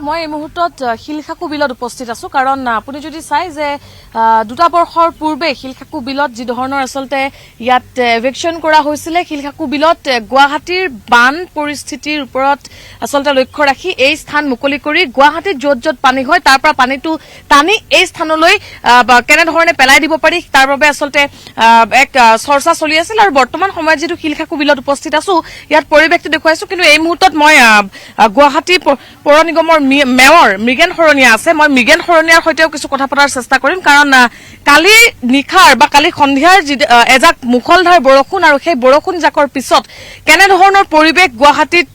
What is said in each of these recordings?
মই এই মুহূৰ্তত শিলখাকু বিলত উপস্থিত আছো কাৰণ আপুনি যদি চাই যে 2 বৰ্ষৰ পূৰ্বে শিলখাকু বিলত যি ধৰণৰ আসলতে ইয়াত এভিকশন কৰা হৈছিল শিলখাকু বিলত গুৱাহাটীৰ বান পৰিস্থিতিৰ ওপৰত আসলতে লক্ষ্য ৰাখি এই স্থান মুকলি কৰি গুৱাহাটীত য'ত য'ত পানী হয় তাৰ পৰা পানীটো টানি এই স্থানলৈ কেনে ধৰণে পেলাই দিব পাৰি তাৰ বাবে আসলতে এক চৰ্চা চলি আছিল আৰু বৰ্তমান সময়ত যেটো শিলখাকু বিলত উপস্থিত আছো ইয়াত পৰিৱেশটো দেখুৱাইছো কিন্তু এই মুহূৰ্তত মই গুৱাহাটী পৌৰ নিগমৰ মেয়ৰ মৃগেন শৰণীয়া আছে মই মৃগেন শৰণীয়াৰ সৈতেও কিছু কথা পতাৰ চেষ্টা কৰিম কাৰণ কালি নিখাৰ বা কালি সন্ধিয়াৰ এজাক মুখলধাৰ বৰষুণ আৰু সেই বৰষুণ জাকৰ পিছত কেনে ধৰণৰ পৰিৱেশ গুৱাহাটীত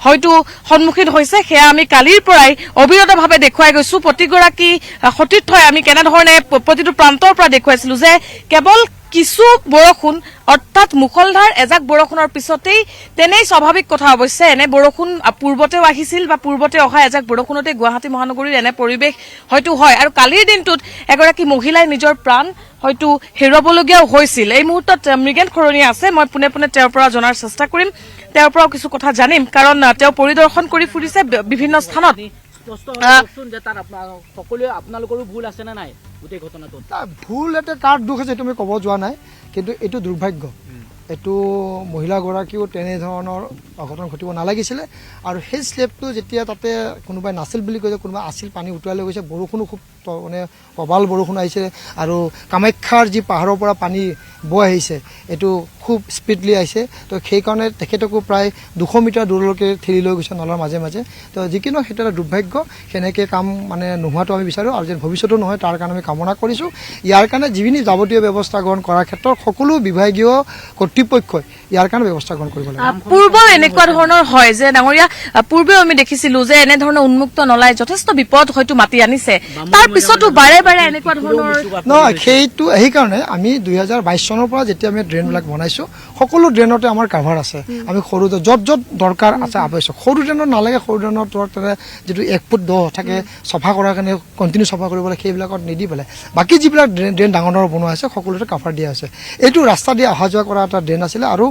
হয়তো সন্মুখীন হৈছে সেয়া আমি কালিৰ পৰাই অবিৰতভাৱে দেখুৱাই গৈছো প্ৰতিগৰাকী সতীৰ্থই আমি কেনে ধৰণে প্ৰতিটো প্ৰান্তৰ পৰা দেখুৱাইছিলো যে কেৱল কিছু বৰষুণ অৰ্থাৎ মুখলধাৰ এজাক বৰষুণৰ পিছতেই তেনেই স্বাভাৱিক কথা অৱশ্যে এনে বৰষুণ পূৰ্বতেও আহিছিল বা পূৰ্বতে অহা এজাক বৰষুণতে গুৱাহাটী মহানগৰীৰ এনে পৰিৱেশ হয়তো হয় আৰু কালিৰ দিনটোত এগৰাকী মহিলাই নিজৰ প্ৰাণ হয়তো হেৰুৱাবলগীয়াও হৈছিল এই মুহূৰ্তত মৃগেন খৰণীয়া আছে মই পুনে পুনে তেওঁৰ পৰা জনাৰ চেষ্টা কৰিম তেওঁৰ পৰাও কিছু কথা জানিম কাৰণ তেওঁ পৰিদৰ্শন কৰি ফুৰিছে বিভিন্ন স্থানত আপোনালোকৰো ভুল আছে না নাই গোটেই ঘটনাটো ভুল এটা কাৰ দুখ আছে এইটো আমি ক'ব যোৱা নাই কিন্তু এইটো দুৰ্ভাগ্য এইটো মহিলাগৰাকীও তেনেধৰণৰ অঘটন ঘটিব নালাগিছিলে আৰু সেই স্লেপটো যেতিয়া তাতে কোনোবাই নাছিল বুলি কৈছে কোনোবাই আছিল পানী উটুৱাই লৈ গৈছে বৰষুণো খুব মানে প্ৰবল বৰষুণ আহিছে আৰু কামাখ্যাৰ যি পাহাৰৰ পৰা পানী বৈ আহিছে এইটো খুব স্পীডলি আহিছে তো সেইকাৰণে তেখেতকো প্ৰায় 200 মিটাৰ দূৰলৈকে ঠেলি লৈ গৈছে নলাৰ মাজে মাজে তো যিকিনো সেইটো এটা দুৰ্ভাগ্য সেনেকৈ কাম মানে নোহোৱাটো আমি বিচাৰোঁ আৰু যেন ভৱিষ্যতো নহয় তাৰ কাৰণে আমি কামনা কৰিছোঁ ইয়াৰ কাৰণে যিখিনি যাৱতীয় ব্যৱস্থা গ্ৰহণ কৰাৰ ক্ষেত্ৰত সকলো বিভাগীয় কৰ্তৃপক্ষই ইয়াৰ কাৰণে ব্যৱস্থা গ্ৰহণ কৰিব লাগে পূৰ্বে এনেকুৱা ধৰণৰ হয় যে ডাঙৰীয়া পূৰ্বেও আমি দেখিছিলো যে এনে ধৰণৰ উন্মুক্ত নলাই যথেষ্ট বিপদ হয়তো মাতি আনিছে তাৰ পিছতো বাৰে বাৰে এনেকুৱা ধৰণৰ নহয় সেইটো সেইকাৰণে আমি 2022 চনৰ পৰা যেতিয়া আমি ড্ৰেইনবিলাক বনাইছো সকলো ড্ৰেইনতে আমাৰ কাভাৰ আছে আমি সৰু য'ত য'ত দৰকাৰ আছে আৱশ্যক সৰু ড্ৰেইনত নালাগে সৰু ড্ৰেইনৰ যিটো 1 ফুট দ থাকে চফা কৰাৰ কাৰণে কণ্টিনিউ চফা কৰিব লাগে সেইবিলাকত নিদি পেলাই বাকী যিবিলাক ড্ৰেইন ডাঙৰ ডাঙৰ বনোৱা আছে সকলোতে কাভাৰ দিয়া আছে এইটো ৰাস্তা দি অহা যোৱা কৰা এটা ড্ৰেইন আছিলে আৰু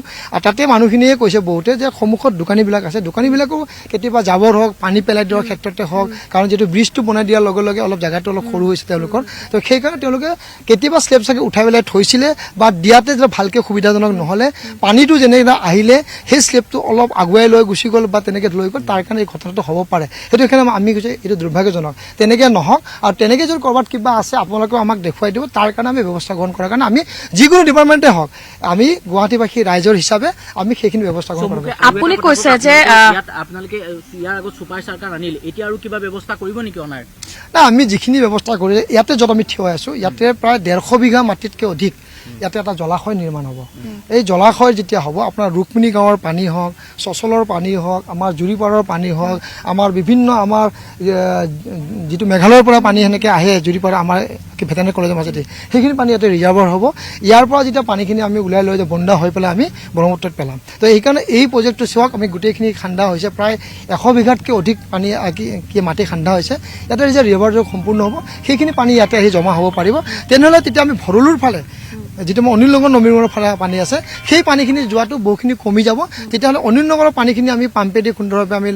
তাতে মানুহখিনিয়ে কৈছে বহুতে যে সন্মুখত দোকানীবিলাক আছে দোকানীবিলাকো কেতিয়াবা জাবৰ হওক পানী পেলাই দিয়াৰ ক্ষেত্ৰতে হওক কাৰণ যিটো ব্ৰিজটো বনাই দিয়াৰ লগে লগে অলপ জেগাটো অলপ সৰু হৈছে তেওঁলোকৰ তো সেইকাৰণে তেওঁলোকে কেতিয়াবা স্লেব চাগে উঠাই পেলাই থৈছিলে বা দিয়াতে যে ভালকৈ সুবিধাজনক নহ'লে পানীটো যেনেকৈ আহিলে সেই স্লেবটো অলপ আগুৱাই লৈ গুচি গ'ল বা তেনেকৈ লৈ গ'ল তাৰ কাৰণে এই ঘটনাটো হ'ব পাৰে সেইটো কাৰণে আমি কৈছোঁ এইটো দুৰ্ভাগ্যজনক তেনেকৈ নহওক আৰু তেনেকৈ যদি ক'ৰবাত কিবা আছে আপোনালোকেও আমাক দেখুৱাই দিব তাৰ কাৰণে আমি ব্যৱস্থা গ্ৰহণ কৰাৰ কাৰণে আমি যিকোনো ডিপাৰ্টমেণ্টে হওক আমি গুৱাহাটীবাসী ৰাইজৰ হিচাপে আমি সেইখিনি ব্যৱস্থা গ্ৰহণ কৰিব আপুনি কৈছে যে আপোনালোকে ইয়াৰ আগত ছুপাৰ চাৰ্কাৰ আনিল এতিয়া আৰু কিবা ব্যৱস্থা কৰিব নেকি অনাৰ না আমি যিখিনি ব্যৱস্থা কৰি ইয়াতে য'ত আমি থিয় হৈ আছোঁ ইয়াতে প্ৰায় 150 বিঘা মাটিতকৈ অধিক ইয়াতে এটা জলাশয় নিৰ্মাণ হ'ব এই জলাশয় যেতিয়া হ'ব আপোনাৰ ৰুক্মিণী গাঁৱৰ পানী হওক চচলৰ পানী হওক আমাৰ জুৰিপাৰৰ পানী হওক আমাৰ বিভিন্ন আমাৰ যিটো মেঘালয়ৰ পৰা পানী সেনেকৈ আহে জুৰিপাৰা আমাৰ ভেটেনেৰি কলেজৰ মাজতে সেইখিনি পানী ইয়াতে ৰিজাৰ্ভাৰ হ'ব ইয়াৰ পৰা যেতিয়া পানীখিনি আমি ওলাই লৈ বন্ধা হৈ পেলাই আমি ব্ৰহ্মপুত্ৰত পেলাম তো সেইকাৰণে এই প্ৰজেক্টটো চাওক আমি গোটেইখিনি খান্দা হৈছে প্ৰায় 100 বিঘাতকৈ অধিক পানী মাটি খান্দা হৈছে ইয়াতে যেতিয়া ৰিভাৰটো সম্পূৰ্ণ হ'ব সেইখিনি পানী ইয়াতে আহি জমা হ'ব পাৰিব তেনেহ'লে তেতিয়া আমি ভৰলুৰ ফালে যিটো অনিল নগৰ নবীনৰ ফালে পানী আছে সেই পানীখিনি যোৱাটো বহুখিনি কমি যাব তেতিয়াহ'লে অনিল নগৰৰ পানীখিনি আমি পাম্পেদি সুন্দৰভাৱে আমি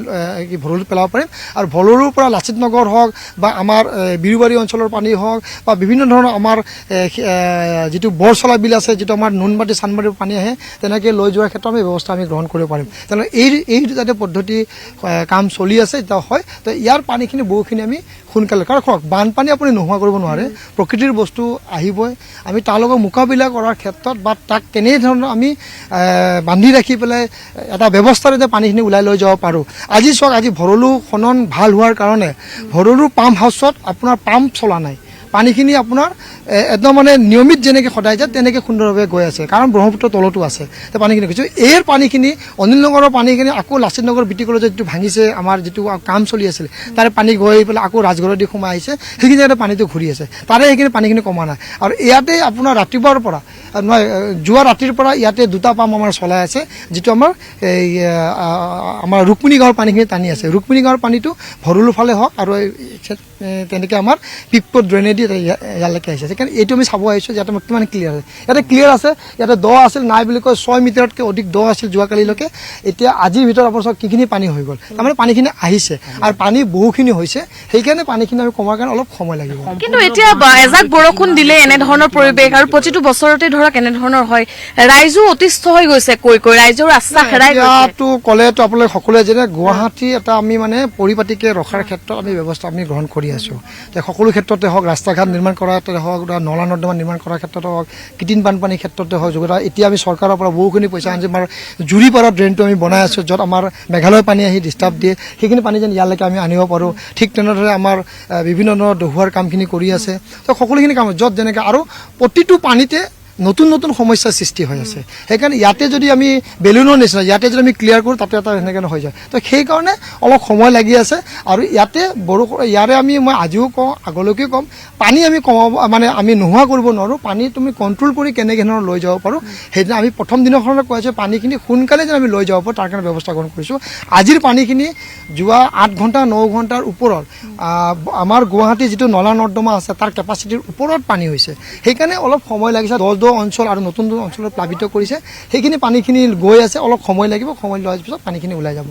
ভৰলুত পেলাব পাৰিম আৰু ভৰলুৰ পৰা লাচিত নগৰ হওক বা আমাৰ বিৰুবাৰী অঞ্চলৰ পানী হওক বা বিভিন্ন ধৰণৰ আমাৰ যিটো বৰচলা বিল আছে যিটো আমাৰ নুনমাটি চানমাটিৰ পানী আহে তেনেকৈ লৈ যোৱাৰ ক্ষেত্ৰত আমি ব্যৱস্থা আমি গ্ৰহণ কৰিব পাৰিম তেনেহ'লে এই যাতে পদ্ধতি কাম চলি আছে এতিয়া হয় তো ইয়াৰ পানীখিনি বহুখিনি আমি সোনকালে কাৰণ কওক বানপানী আপুনি নোহোৱা কৰিব নোৱাৰে প্ৰকৃতিৰ বস্তু আহিবই আমি তাৰ লগত মোকাবিলা কৰাৰ ক্ষেত্ৰত বা তাক কেনেধৰণৰ আমি বান্ধি ৰাখি পেলাই এটা ব্যৱস্থাৰে যে পানীখিনি ওলাই লৈ যাব পাৰোঁ আজি চাওক আজি ভৰলু খনন ভাল হোৱাৰ কাৰণে ভৰলুৰ পাম্প হাউচত আপোনাৰ পাম্প চলা নাই পানীখিনি আপোনাৰ একদম মানে নিয়মিত যেনেকৈ সদায় যায় তেনেকৈ সুন্দৰভাৱে গৈ আছে কাৰণ ব্ৰহ্মপুত্ৰৰ তলতো আছে তো পানীখিনি কৈছোঁ এই পানীখিনি অনিল নগৰৰ পানীখিনি আকৌ লাচিত নগৰ বিটি কলেজত যিটো ভাঙিছে আমাৰ যিটো কাম চলি আছিল তাৰে পানী গৈ পেলাই আকৌ ৰাজঘৰৰ দি সোমাই আহিছে সেইখিনি জেগাতে পানীটো ঘূৰি আছে তাৰে সেইখিনি পানীখিনি কমা নাই আৰু ইয়াতে আপোনাৰ ৰাতিপুৱাৰ পৰা নহয় যোৱা ৰাতিৰ পৰা ইয়াতে 2টা পাম্প আমাৰ চলাই আছে যিটো আমাৰ ৰুক্মিণী গাঁৱৰ পানীখিনি টানি আছে ৰুক্মিণী গাঁৱৰ পানীটো ভৰলুৰ ফালে হওক আৰু তেনেকৈ আমাৰ পিপত ড্ৰেইনেদি এটা ইয়ালৈকে আহিছে সেইকাৰণে এইটো আমি চাব আহিছোঁ যে ইয়াতে কিমান ক্লিয়াৰ আছে ইয়াতে ক্লিয়াৰ আছে ইয়াতে দ আছিল নাই বুলি কয় 6 মিটাৰতকৈ অধিক দ আছিল যোৱাকালিলৈকে এতিয়া আজিৰ ভিতৰত আপোনাৰ চাওক কিখিনি পানী হৈ গ'ল তাৰমানে পানীখিনি আহিছে আৰু পানী বহুখিনি হৈছে সেইকাৰণে পানীখিনি আমি কমাৰ কাৰণে অলপ সময় লাগিব কিন্তু এতিয়া এজাক বৰষুণ দিলে এনেধৰণৰ পৰিৱেশ আৰু প্ৰতিটো বছৰতে ধৰক এনেধৰণৰ হয় ৰাইজো অতিষ্ঠ হৈ গৈছে কৈ ৰাইজৰ আস্থা হেৰাই গৈছে ইয়াতো ক'লেতো আপোনালোকে সকলোৱে যেনে গুৱাহাটী এটা আমি মানে পৰিপাটিকে ৰখাৰ ক্ষেত্ৰত আমি ব্যৱস্থা আমি গ্ৰহণ কৰি আছোঁ যে সকলো ক্ষেত্ৰতে হওক ৰাস্তা ঘাট নিৰ্মাণ কৰাতে হওক নলা নৰ্দমা নিৰ্মাণ কৰাৰ ক্ষেত্ৰতে হওক কৃত্ৰিম বানপানীৰ ক্ষেত্ৰতে হওক যোগেদি এতিয়া আমি চৰকাৰৰ পৰা বহুখিনি পইচা আনিছোঁ আমাৰ জুৰিপাৰা ড্ৰেইনটো আমি বনাই আছোঁ য'ত আমাৰ মেঘালয় পানী আহি ডিষ্টাৰ্ব দিয়ে সেইখিনি পানী যেন ইয়ালৈকে আমি আনিব পাৰোঁ ঠিক তেনেদৰে আমাৰ বিভিন্ন ধৰণৰ দহুৱাৰ কামখিনি কৰি আছে তো সকলোখিনি কাম য'ত যেনেকৈ আৰু প্ৰতিটো পানীতে নতুন নতুন সমস্যাৰ সৃষ্টি হৈ আছে সেইকাৰণে ইয়াতে যদি আমি বেলুনৰ নিচিনা ইয়াতে যদি আমি ক্লিয়াৰ কৰোঁ তাতে এটা সেনেকৈ হৈ যায় তো সেইকাৰণে অলপ সময় লাগি আছে আৰু ইয়াতে ইয়াৰে মই আজিও কওঁ আগলৈকে ক'ম পানী আমি কমাব মানে আমি নোহোৱা কৰিব নোৱাৰোঁ পানী তুমি কণ্ট্ৰল কৰি কেনেকৈ ধৰণৰ লৈ যাব পাৰোঁ সেইদিনা আমি প্ৰথম দিনাখনলৈ কৈ আছোঁ পানীখিনি সোনকালে যেন আমি লৈ যাব পাৰোঁ তাৰ কাৰণে ব্যৱস্থা গ্ৰহণ কৰিছোঁ আজিৰ পানীখিনি যোৱা 8 ঘণ্টা 9 ঘণ্টাৰ ওপৰত আমাৰ গুৱাহাটী যিটো নলা নৰ্দমা আছে তাৰ কেপাচিটিৰ ওপৰত পানী হৈছে সেইকাৰণে অলপ সময় লাগিছে অঞ্চল আৰু নতুন নতুন অঞ্চলত প্লাবিত কৰিছে সেইখিনি পানীখিনি গৈ আছে অলপ সময় লাগিব সময় লোৱাৰ পিছত পানীখিনি ওলাই যাব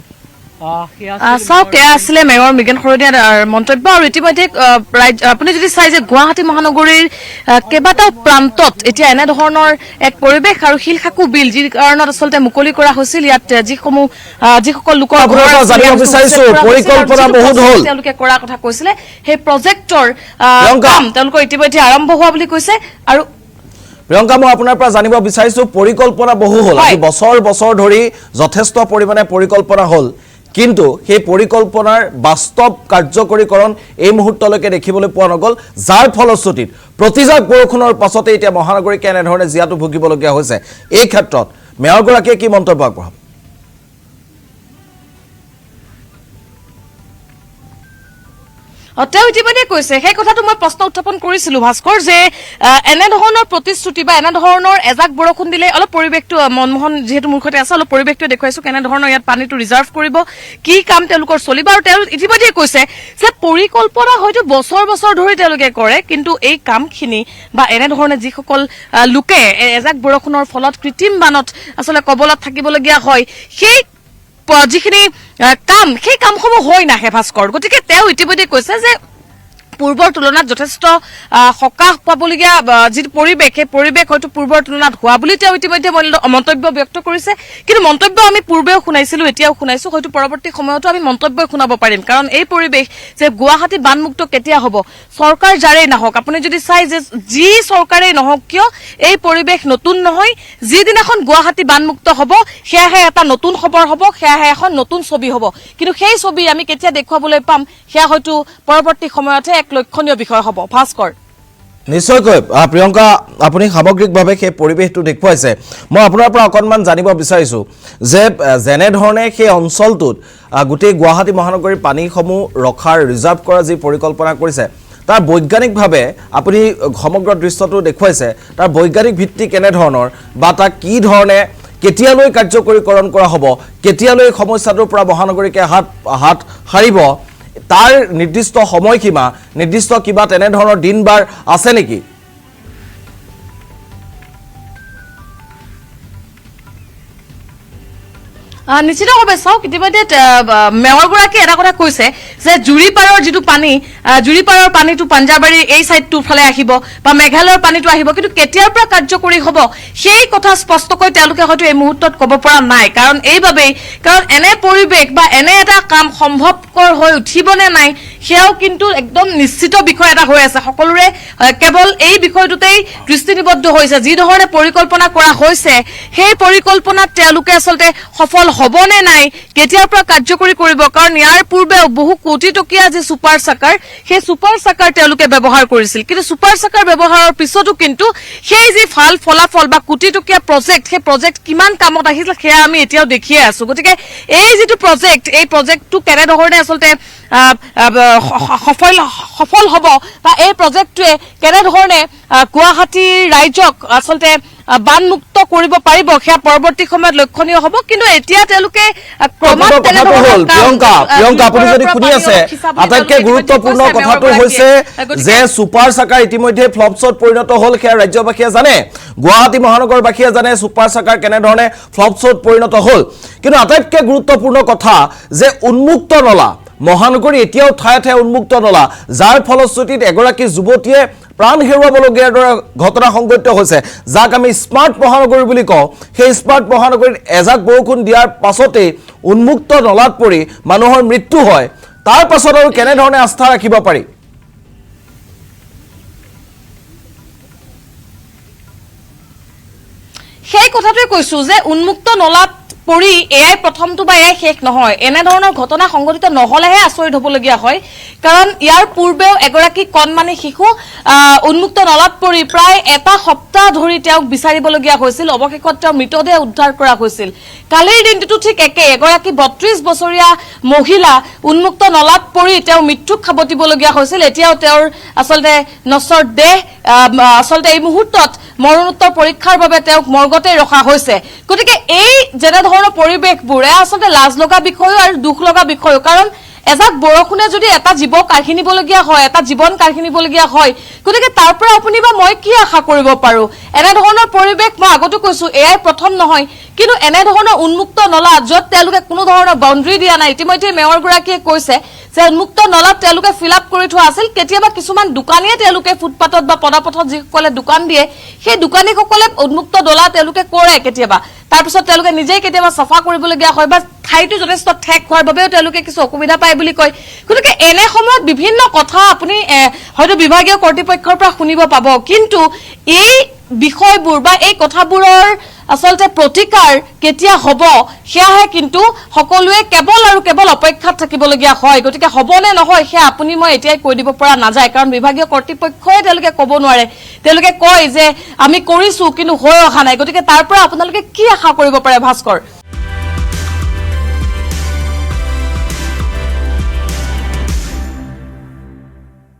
চাওক এয়া আছিলে মেয়ৰ মৃগেন খৰতীয়াৰ মন্তব্য আৰু ইতিমধ্যে আপুনি যদি চাই যে গুৱাহাটী মহানগৰীৰ কেইবাটাও প্ৰান্তত এতিয়া এনেধৰণৰ এক পৰিৱেশ আৰু শিলখাকু বিল যি কাৰণত আচলতে মুকলি কৰা হৈছিল ইয়াত যিসকল লোকৰ তেওঁলোকে কৰাৰ কথা কৈছিলে সেই প্ৰজেক্টৰ কাম তেওঁলোকৰ ইতিমধ্যে আৰম্ভ হোৱা বুলি কৈছে আৰু প্ৰিয়ংকা মই আপোনাৰ পৰা জানিব বিচাৰিছো পৰিকল্পনা বহু হ'ল বছৰ বছৰ ধৰি যথেষ্ট পৰিমাণে পৰিকল্পনা হ'ল কিন্তু সেই পৰিকল্পনাৰ বাস্তৱ কাৰ্যকৰীকৰণ এই মুহূৰ্তলৈকে দেখিবলৈ পোৱা নগল যাৰ ফলশ্ৰুতিত প্ৰতিজাক বৰষুণৰ পাছতে এতিয়া মহানগৰী কেনেধৰণে জিয়াটো ভুগিবলগীয়া হৈছে এই ক্ষেত্ৰত মেয়ৰগৰাকীয়ে কি মন্তব্য আগবঢ়াব তেওঁ ইতিমধ্যে কৈছে সেই কথাটো মই প্ৰশ্ন উত্থাপন কৰিছিলো ভাস্কৰ যে এনেধৰণৰ প্ৰতিশ্ৰুতি বা এনেধৰণৰ এজাক বৰষুণ দিলে অলপ পৰিৱেশটো মনমোহন যিহেতু মূৰ্খতে আছে অলপ পৰিৱেশটো দেখুৱাইছো কেনেধৰণৰ ইয়াত পানীটো ৰিজাৰ্ভ কৰিব কি কাম তেওঁলোকৰ চলিব আৰু তেওঁ ইতিমধ্যে কৈছে যে পৰিকল্পনা হয়তো বছৰ বছৰ ধৰি তেওঁলোকে কৰে কিন্তু এই কামখিনি বা এনেধৰণে যিসকল লোকে এজাক বৰষুণৰ ফলত কৃত্ৰিম বানত আচলতে কবলত থাকিবলগীয়া হয় সেই যিখিনি কাম সেই কামসমূহ হৈ নাহে ভাস্কৰ গতিকে তেওঁ ইতিমধ্যে কৈছে যে পূৰ্বৰ তুলনাত যথেষ্ট সকাহ পাবলগীয়া যি পৰিৱেশ সেই পৰিৱেশ হয়তো পূৰ্বৰ তুলনাত হোৱা বুলি তেওঁ ইতিমধ্যে মন্তব্য ব্যক্ত কৰিছে কিন্তু মন্তব্য আমি পূৰ্বেও শুনাইছিলো এতিয়াও শুনাইছো হয়তো পৰৱৰ্তী সময়তো আমি মন্তব্য শুনাব পাৰিম কাৰণ এই পৰিৱেশ যে গুৱাহাটী বানমুক্ত কেতিয়া হ'ব চৰকাৰ যাৰেই নহওক আপুনি যদি চাই যে যি চৰকাৰেই নহওক কিয় এই পৰিৱেশ নতুন নহয় যিদিনাখন গুৱাহাটী বানমুক্ত হ'ব সেয়াহে এটা নতুন খবৰ হ'ব সেয়াহে এখন নতুন ছবি হ'ব কিন্তু সেই ছবি আমি কেতিয়া দেখুৱাবলৈ পাম সেয়া হয়তো পৰৱৰ্তী সময়তহে এক লক্ষণীয় বিষয় হ'ব ভাস্কৰ নিশ্চয়কৈ প্ৰিয়ংকা আপুনি সামগ্ৰিকভাৱে সেই পৰিৱেশটো দেখুৱাইছে মই আপোনাৰ পৰা অকণমান জানিব বিচাৰিছো যে যেনে ধৰণে সেই অঞ্চলটোত গোটেই গুৱাহাটী মহানগৰীৰ পানীসমূহ ৰখাৰ ৰিজাৰ্ভ কৰা যি পৰিকল্পনা কৰিছে তাৰ বৈজ্ঞানিকভাৱে আপুনি সমগ্ৰ দৃশ্যটো দেখুৱাইছে তাৰ বৈজ্ঞানিক ভিত্তি কেনেধৰণৰ বা তাক কি ধৰণে কেতিয়ালৈ কাৰ্যকৰীকৰণ কৰা হ'ব কেতিয়ালৈ সমস্যাটোৰ পৰা মহানগৰীকে হাত সাৰিব তাৰ নিৰ্দিষ্ট সময়সীমা নিৰ্দিষ্ট কিবা তেনেধৰণৰ দিনবাৰ আছে নেকি নিশ্চিতভাৱে চাওক ইতিমধ্যে মেয়ৰগৰাকীয়ে এটা কথা কৈছে যে জুৰিপাৰৰ যিটো পানী জুৰিপাৰৰ পানীটো পাঞ্জাবাৰীৰ এই চাইডটোৰ ফালে আহিব বা মেঘালয়ৰ পানীটো আহিব কিন্তু কেতিয়াৰ পৰা কাৰ্যকৰী হ'ব সেই কথা স্পষ্টকৈ তেওঁলোকে হয়তো এই মুহূৰ্তত ক'ব পৰা নাই কাৰণ এইবাবেই কাৰণ এনে পৰিৱেশ বা এনে এটা কাম সম্ভৱকৰ হৈ উঠিবনে নাই সেয়াও কিন্তু একদম নিশ্চিত বিষয় এটা হৈ আছে সকলোৰে কেৱল এই বিষয়টোতেই দৃষ্টি নিবদ্ধ হৈছে যি ধৰণে পৰিকল্পনা কৰা হৈছে সেই পৰিকল্পনাত তেওঁলোকে আচলতে সফল হ'বনে নাই কেতিয়াৰ পৰা কাৰ্যকৰী কৰিব কাৰণ ইয়াৰ পূৰ্বে বহু কোটি টকীয়া যে সুপাৰ সাকাৰ সেই সুপাৰ সাকাৰ তেওঁলোকে ব্যৱহাৰ কৰিছিল কিন্তু সুপাৰ সাকাৰ ব্যৱহাৰৰ পিছতো কিন্তু সেই যি ফলাফল বা কোটি টকীয়া প্ৰজেক্ট সেই প্ৰজেক্ট কিমান কামত আহিছিল সেয়া আমি এতিয়াও দেখিয়ে আছো গতিকে এই যিটো প্ৰজেক্ট এই প্ৰজেক্টটো কেনেধৰণে আচলতে সফল হ'ব বা এই প্ৰজেক্টটোৱে কেনেধৰণে গুৱাহাটীৰ ৰাইজক আচলতে বানমুক্ত কৰিব পাৰিব সেয়া পৰৱৰ্তী সময়ত লক্ষণীয় হ'ব কিন্তু এতিয়া তেওঁলোকে ক্ৰমাৎ কথাটো হ'ল প্ৰিয়ংকা আপুনি যদি শুনি আছে আটাইতকৈ গুৰুত্বপূৰ্ণ কথাটো হৈছে যে ছুপাৰ চাকাৰ ইতিমধ্যে ফ্লপছত পৰিণত হ'ল সেয়া ৰাজ্যবাসীয়ে জানে গুৱাহাটী মহানগৰবাসীয়ে জানে ছুপাৰ চাকাৰ কেনেধৰণে ফ্লপছত পৰিণত হ'ল কিন্তু আটাইতকৈ গুৰুত্বপূৰ্ণ কথা যে উন্মুক্ত নলা মহানগৰী এতিয়াও ঠায়ে ঠায়ে উন্মুক্ত নলা যাৰ ফলশ্ৰুতিত এগৰাকী যুৱতীয়ে প্ৰাণ হেৰুৱাবলগীয়া ঘটনা সংঘটিত হৈছে যাক আমি স্মাৰ্ট মহানগৰী বুলি কওঁ সেই স্মাৰ্ট মহানগৰীত এজাক বৰষুণ দিয়াৰ পাছতেই উন্মুক্ত নলাত পৰি মানুহৰ মৃত্যু হয় তাৰ পাছত আৰু কেনেধৰণে আস্থা ৰাখিব পাৰি সেই কথাটোৱে কৈছো যে উন্মুক্ত নলাত পৰি এয়াই প্ৰথমটো বা এয়াই শেষ নহয় এনেধৰণৰ ঘটনা সংঘটিত নহলেহে আচৰিত হ'বলগীয়া হয় কাৰণ ইয়াৰ পূৰ্বেও এগৰাকী কণমানি শিশু উন্মুক্ত নলাত পৰি প্ৰায় এটা সপ্তাহ ধৰি তেওঁক বিচাৰিবলগীয়া হৈছিল অৱশেষত তেওঁৰ মৃতদেহ উদ্ধাৰ কৰা হৈছিল কালিৰ দিনটো ঠিক একে এগৰাকী 32 বছৰীয়া মহিলা উন্মুক্ত নলাত পৰি তেওঁ মৃত্যুক খাবতিবলগীয়া হৈছিল এতিয়াও তেওঁৰ আচলতে নশ্বৰ দেহ আচলতে এই মুহূৰ্তত মৰণোত্তৰ পৰীক্ষাৰ বাবে তেওঁক মৰ্গতে ৰখা হৈছে গতিকে এই যেনে ধৰণৰ পৰিৱেশবোৰ আচলতে লাজ লগা বিষয় আৰু দুখ লগা বিষয় কাৰণ এজাক বৰষুণে যদি এটা জীৱ কাঢ়িনিবলগীয়া হয় এটা জীৱন কাঢ়িনিবলগীয়া হয় গতিকে তাৰ পৰা আপুনি বা মই কি আশা কৰিব পাৰো এনে ধৰণৰ পৰিৱেশ মই আগতে কৈছো এয়াই প্ৰথম নহয় কিন্তু এনে ধৰণৰ উন্মুক্ত নলা য'ত তেওঁলোকে কোনো ধৰণৰ বাউণ্ডাৰী দিয়া নাই ইতিমধ্যে মেয়ৰগৰাকীয়ে কৈছে যে উন্মুক্ত নলাত তেওঁলোকে ফিল আপ কৰি থোৱা আছিল কেতিয়াবা কিছুমান দোকানীয়ে তেওঁলোকে ফুটপাতত বা পদপথত যিসকলে দোকান দিয়ে সেই দোকানীসকলে উন্মুক্ত নলা তেওঁলোকে কৰে কেতিয়াবা তাৰপিছত তেওঁলোকে নিজেই কেতিয়াবা চাফা কৰিবলগীয়া হয় বা ঠাইটো যথেষ্ট ঠেক হোৱাৰ বাবেও তেওঁলোকে কিছু অসুবিধা পায় বুলি কয় গতিকে এনে সময়ত বিভিন্ন কথা আপুনি হয়তো বিভাগীয় কৰ্তৃপক্ষৰ পৰা শুনিব পাব কিন্তু এই বিষয়বোৰ বা এই কথাবোৰৰ আসলতে প্ৰতিকাৰ কেতিয়া হ'ব সেয়াহে কিন্তু সকলোৱে কেৱল আৰু কেৱল অপেক্ষাত থাকিবলগীয়া হয় গতিকে হ'বনে নহয় সেয়া আপুনি মই এতিয়াই কৈ দিব পৰা নাযায় কাৰণ বিভাগীয় কৰ্তৃপক্ষই তেওঁলোকে ক'ব নোৱাৰে তেওঁলোকে কয় যে আমি কৰিছো কিন্তু হৈ অহা নাই গতিকে তাৰ পৰা আপোনালোকে কি আশা কৰিব পাৰে ভাস্কৰ